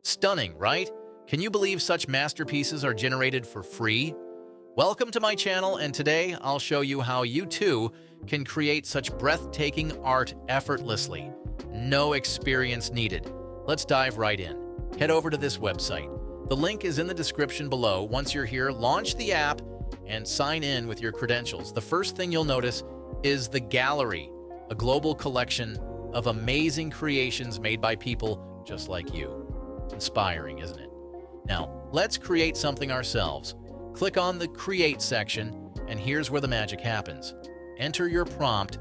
Stunning, right? Can you believe such masterpieces are generated for free? Welcome to my channel, and today I'll show you how you too can create such breathtaking art effortlessly. No experience needed. Let's dive right in. Head over to this website. The link is in the description below. Once you're here, launch the app and sign in with your credentials. The first thing you'll notice is the gallery, a global collection of amazing creations made by people just like you. Inspiring, isn't it? Now, let's create something ourselves. Click on the Create section, and here's where the magic happens. Enter your prompt.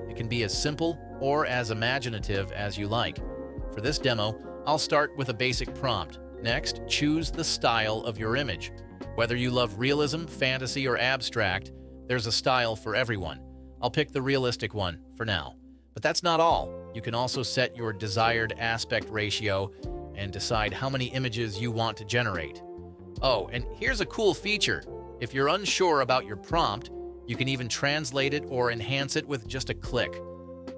It can be as simple or as imaginative as you like. For this demo, I'll start with a basic prompt. Next, choose the style of your image. Whether you love realism, fantasy, or abstract, there's a style for everyone. I'll pick the realistic one for now. But that's not all. You can also set your desired aspect ratio and decide how many images you want to generate. Oh, and here's a cool feature. If you're unsure about your prompt, you can even translate it or enhance it with just a click.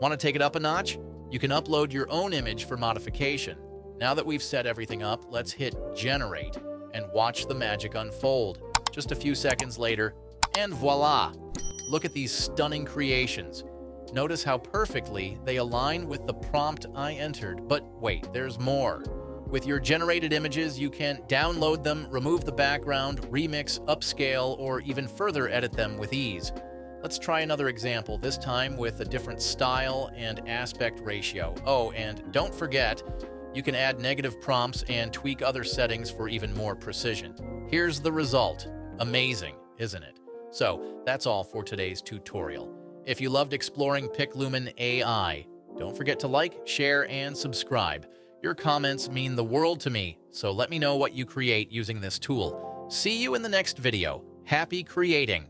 Want to take it up a notch? You can upload your own image for modification. Now that we've set everything up, let's hit Generate and watch the magic unfold. Just a few seconds later, and voila! Look at these stunning creations. Notice how perfectly they align with the prompt I entered. But wait, there's more. With your generated images, you can download them, remove the background, remix, upscale, or even further edit them with ease. Let's try another example, this time with a different style and aspect ratio. Oh, and don't forget, you can add negative prompts and tweak other settings for even more precision. Here's the result. Amazing, isn't it? So, that's all for today's tutorial. If you loved exploring Piclumen AI, don't forget to like, share, and subscribe. Your comments mean the world to me, so let me know what you create using this tool. See you in the next video. Happy creating!